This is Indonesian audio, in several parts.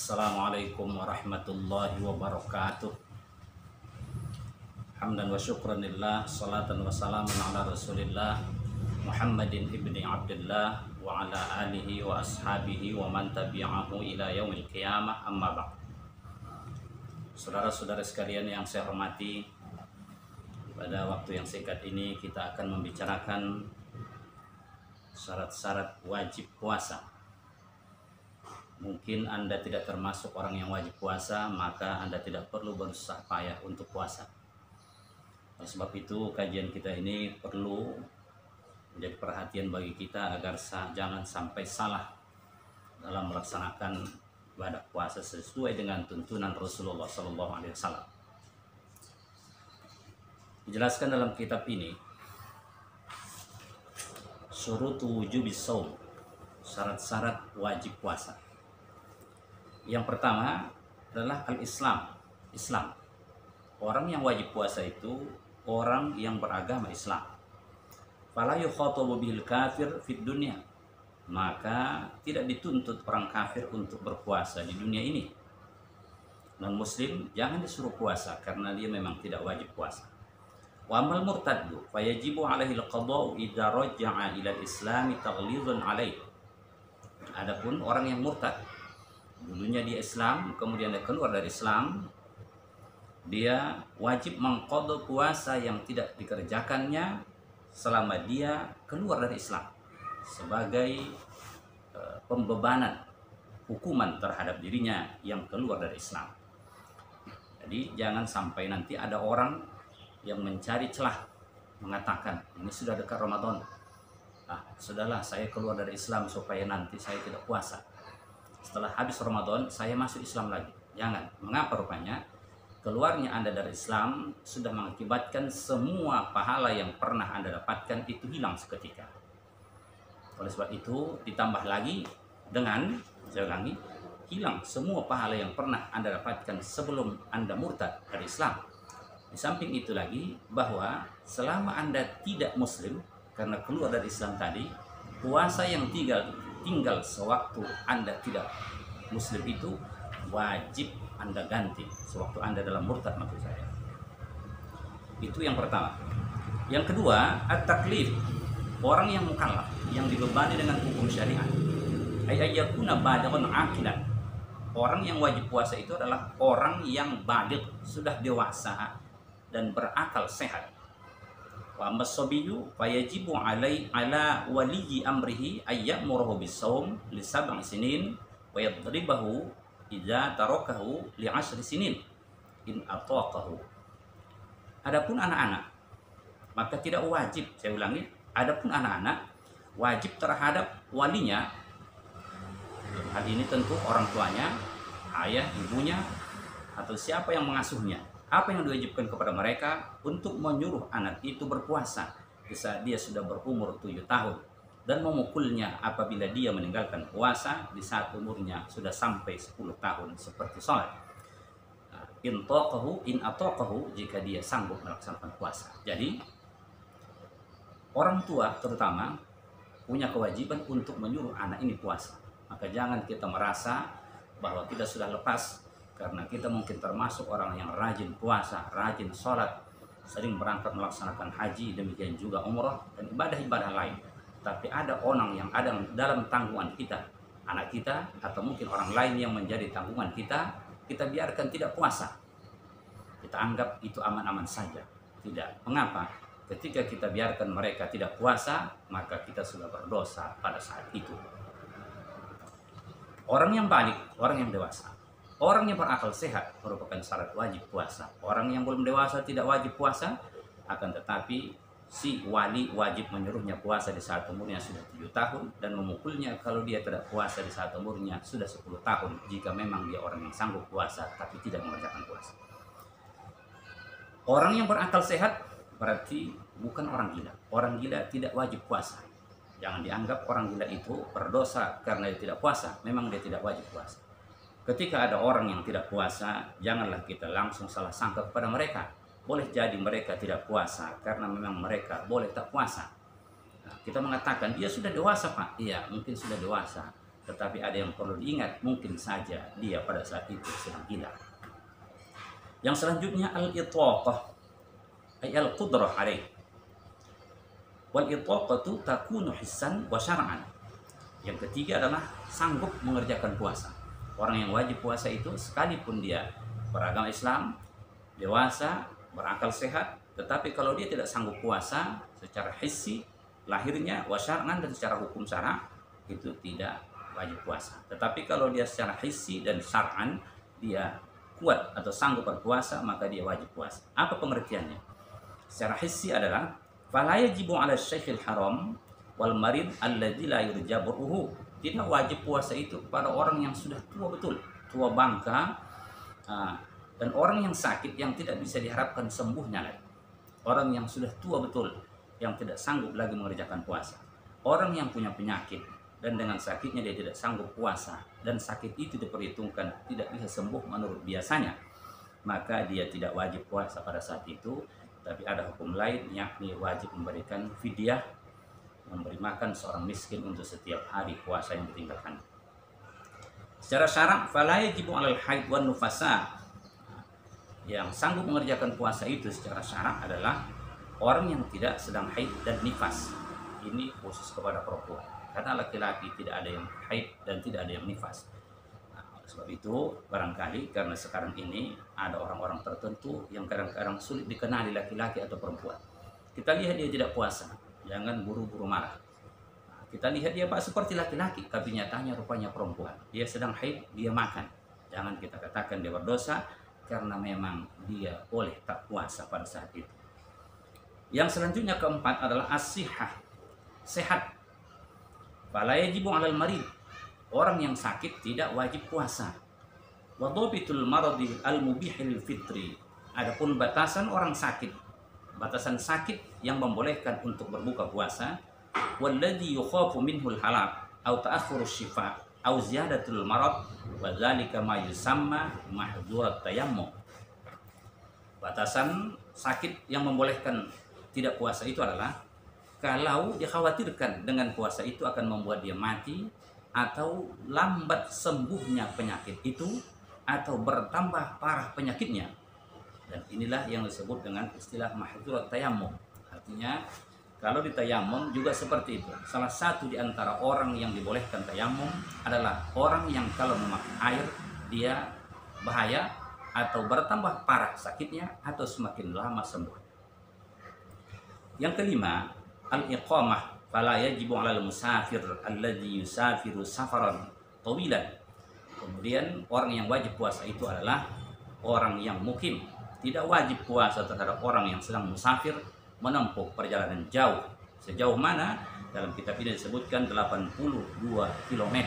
Assalamualaikum warahmatullahi wabarakatuh. Hamdan wa syukran lillah, salatan wa salaman ala rasulillah Muhammadin ibni Abdullah wa ala alihi wa ashabihi wa man tabi'ahu ila yaumil qiyamah, amma ba'd. Saudara-saudara sekalian yang saya hormati, pada waktu yang singkat ini kita akan membicarakan syarat-syarat wajib puasa. Mungkin Anda tidak termasuk orang yang wajib puasa, maka Anda tidak perlu berusaha payah untuk puasa. Oleh sebab itu, kajian kita ini perlu menjadi perhatian bagi kita agar jangan sampai salah dalam melaksanakan ibadah puasa sesuai dengan tuntunan Rasulullah SAW. Dijelaskan dalam kitab ini, syurutu wujubis shaum, syarat-syarat wajib puasa. Yang pertama adalah al-Islam. Islam. Orang yang wajib puasa itu orang yang beragama Islam. Fala yukhatabu bil kafir fid dunya. Maka tidak dituntut orang kafir untuk berpuasa di dunia ini. Non muslim jangan disuruh puasa karena dia memang tidak wajib puasa. Wa amal murtaddu fayajibu alaihi al-qada'u idza raja'a ila al-islam taghlizun alaihi. Adapun orang yang murtad, dulunya dia Islam, kemudian dia keluar dari Islam, dia wajib mengqadha puasa yang tidak dikerjakannya selama dia keluar dari Islam sebagai pembebanan hukuman terhadap dirinya yang keluar dari Islam. Jadi jangan sampai nanti ada orang yang mencari celah mengatakan ini sudah dekat Ramadan, sudahlah saya keluar dari Islam supaya nanti saya tidak puasa. Setelah habis Ramadan, saya masuk Islam lagi. Jangan. Mengapa rupanya? Keluarnya Anda dari Islam sudah mengakibatkan semua pahala yang pernah Anda dapatkan itu hilang seketika. Oleh sebab itu, ditambah lagi dengan, saya ulangi, hilang semua pahala yang pernah Anda dapatkan sebelum Anda murtad dari Islam. Di samping itu lagi, bahwa selama Anda tidak Muslim, karena keluar dari Islam tadi, puasa yang tinggal sewaktu Anda tidak Muslim itu wajib Anda ganti sewaktu Anda dalam murtad, maksud saya. Itu yang pertama. Yang kedua, at-taklif, orang yang mukallaf, yang dibebani dengan hukum syariat. Ayyakuna balighan aqilan. Orang yang wajib puasa itu adalah orang yang baligh, sudah dewasa dan berakal sehat. Wa ammas-sabiyyu fayajibu ala waliyyi amrihi ayyamurahu bis-shaum li 7 sinin wa yadribahu idza tarakahu li 10 sinin in ataqahu. Adapun anak-anak maka tidak wajib, saya ulangi, adapun anak-anak wajib terhadap walinya. Hal ini tentu orang tuanya, ayah, ibunya, atau siapa yang mengasuhnya. Apa yang diwajibkan kepada mereka untuk menyuruh anak itu berpuasa di saat dia sudah berumur 7 tahun dan memukulnya apabila dia meninggalkan puasa di saat umurnya sudah sampai 10 tahun seperti sholat. In ataqahu, jika dia sanggup melaksanakan puasa. Jadi orang tua terutama punya kewajiban untuk menyuruh anak ini puasa. Maka jangan kita merasa bahwa kita sudah lepas karena kita mungkin termasuk orang yang rajin puasa, rajin sholat, sering berangkat melaksanakan haji, demikian juga umrah dan ibadah-ibadah lain. Tapi ada orang yang ada dalam tanggungan kita, anak kita atau mungkin orang lain yang menjadi tanggungan kita, kita biarkan tidak puasa. Kita anggap itu aman-aman saja. Tidak. Mengapa? Ketika kita biarkan mereka tidak puasa, maka kita sudah berdosa pada saat itu. Orang yang balik, orang yang dewasa, orang yang berakal sehat merupakan syarat wajib puasa. Orang yang belum dewasa tidak wajib puasa, akan tetapi si wali wajib menyuruhnya puasa di saat umurnya sudah 7 tahun dan memukulnya kalau dia tidak puasa di saat umurnya sudah 10 tahun jika memang dia orang yang sanggup puasa tapi tidak mengerjakan puasa. Orang yang berakal sehat berarti bukan orang gila. Orang gila tidak wajib puasa. Jangan dianggap orang gila itu berdosa karena dia tidak puasa. Memang dia tidak wajib puasa. Ketika ada orang yang tidak puasa, janganlah kita langsung salah sangka kepada mereka. Boleh jadi mereka tidak puasa karena memang mereka boleh tak puasa. Kita mengatakan dia sudah dewasa, Pak. Iya, mungkin sudah dewasa. tetapi ada yang perlu diingat, mungkin saja dia pada saat itu sedang gila. Yang selanjutnya al-itaqah, ay al-qudrah alaih. Wal itaqatu takunu hissan wa syar'an. Yang ketiga adalah sanggup mengerjakan puasa. Orang yang wajib puasa itu sekalipun dia beragama Islam, dewasa, berakal sehat, tetapi kalau dia tidak sanggup puasa secara hissi, lahirnya, wa syar'an, dan secara hukum syara, itu tidak wajib puasa. Tetapi kalau dia secara hissi dan syar'an dia kuat atau sanggup berpuasa, maka dia wajib puasa. Apa pengertiannya? Secara hissi adalah fala yajibu 'ala syekhil haram wal marid alladzi la yurjabuhu. Tidak wajib puasa itu pada orang yang sudah tua betul, tua bangka, dan orang yang sakit yang tidak bisa diharapkan sembuhnya lagi. Orang yang sudah tua betul yang tidak sanggup lagi mengerjakan puasa. Orang yang punya penyakit dan dengan sakitnya dia tidak sanggup puasa, dan sakit itu diperhitungkan tidak bisa sembuh menurut biasanya, maka dia tidak wajib puasa pada saat itu. Tapi ada hukum lain, yakni wajib memberikan fidyah, memberi makan seorang miskin untuk setiap hari puasa yang ditinggalkan. Secara syarak, fala yajibu 'alal haid wan nufasa. Yang sanggup mengerjakan puasa itu secara syarak adalah orang yang tidak sedang haid dan nifas. Ini khusus kepada perempuan. Karena laki-laki tidak ada yang haid dan tidak ada yang nifas. Nah, sebab itu barangkali karena sekarang ini ada orang-orang tertentu yang kadang-kadang sulit dikenali laki-laki atau perempuan. Kita lihat dia tidak puasa, jangan buru-buru marah. Nah, kita lihat dia Pak seperti laki-laki, tapi nyatanya rupanya perempuan. Dia sedang haid, dia makan. Jangan kita katakan dia berdosa, karena memang dia boleh tak puasa pada saat itu. Yang selanjutnya keempat adalah as-sihah, sehat. Fala yajibu 'alal marid. Orang yang sakit tidak wajib puasa. Wa dhabitul maradi al-mubihil fitri. Adapun batasan orang sakit, batasan sakit yang membolehkan untuk berbuka puasa, walladzi yukhafu minhul halak au ta'akhkhuru syifa au ziyadatul marad wa dzalika ma yusamma mahdhurat tayammum. Batasan sakit yang membolehkan tidak puasa itu adalah kalau dikhawatirkan dengan puasa itu akan membuat dia mati, atau lambat sembuhnya penyakit itu, atau bertambah parah penyakitnya. Dan inilah yang disebut dengan istilah mahdhurat tayammum. Artinya kalau ditayamum juga seperti itu. Salah satu di antara orang yang dibolehkan tayamum adalah orang yang kalau memakai air dia bahaya atau bertambah parah sakitnya atau semakin lama sembuh. Yang kelima, al-iqamah. Fala yajibu 'alal musafir alladzi yusafiru safaran tawilan. Kemudian orang yang wajib puasa itu adalah orang yang mukim. Tidak wajib puasa terhadap orang yang sedang musafir menempuh perjalanan jauh. Sejauh mana? Dalam kitab ini disebutkan 82 km.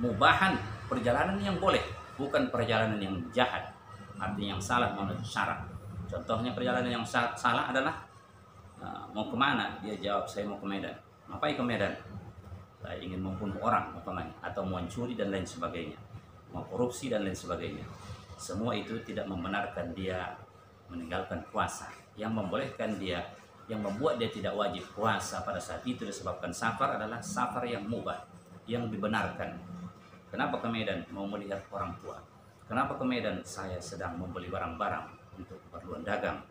Mubahan, perjalanan yang boleh, bukan perjalanan yang jahat. Artinya yang salah menurut syarak. Contohnya perjalanan yang salah adalah mau kemana? Dia jawab, saya mau ke Medan. Ngapain ke Medan? Saya ingin membunuh orang, atau mau mencuri dan lain sebagainya, mau korupsi dan lain sebagainya. Semua itu tidak membenarkan dia meninggalkan puasa. Yang membolehkan dia, yang membuat dia tidak wajib puasa pada saat itu disebabkan safar adalah safar yang mubah, yang dibenarkan. Kenapa ke Medan? Mau melihat orang tua. Kenapa ke Medan? Saya sedang membeli barang-barang untuk keperluan dagang.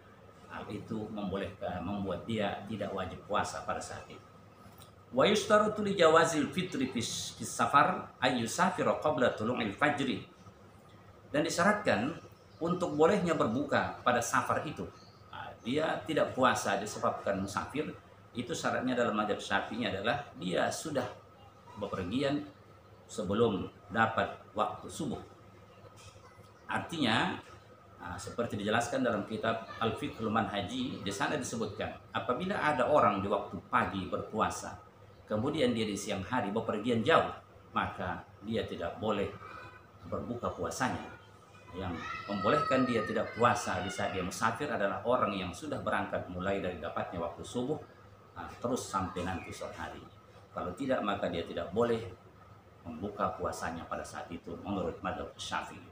Hal itu membolehkan, membuat dia tidak wajib puasa pada saat itu. Wa yushtaratu li jawazil fitri fis safar ay yusafira qabla tulu'il fajri. Dan disyaratkan untuk bolehnya berbuka pada safar itu. Dia tidak puasa disebabkan musafir, itu syaratnya dalam mazhab Syafi'i adalah dia sudah bepergian sebelum dapat waktu subuh. Artinya seperti dijelaskan dalam kitab Al-Fiqhul Manhaji, di sana disebutkan apabila ada orang di waktu pagi berpuasa, kemudian dia di siang hari bepergian jauh, maka dia tidak boleh berbuka puasanya. Yang membolehkan dia tidak puasa di saat dia musafir adalah orang yang sudah berangkat mulai dari dapatnya waktu subuh terus sampai nanti sore hari. Kalau tidak, maka dia tidak boleh membuka puasanya pada saat itu menurut mazhab Syafi'i.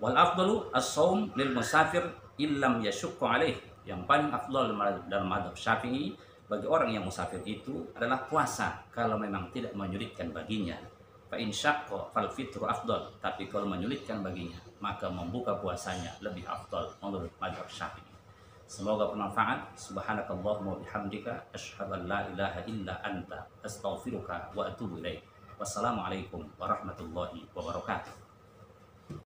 Wal afdalu as-shaum lil musafir illam yashukku alaih. Yang paling afdal dalam mazhab Syafi'i bagi orang yang musafir itu adalah puasa kalau memang tidak menyulitkan baginya. Fa in syaqqa fal fitru afdal. Tapi kalau menyulitkan baginya, maka membuka puasanya lebih afdal menurut mazhab Syafi'i. Semoga bermanfaat. Subhanakallahumma wa bihamdika asyhadu an la ilaha illa anta astaghfiruka wa atubu ilaik. Wassalamualaikum warahmatullahi wabarakatuh.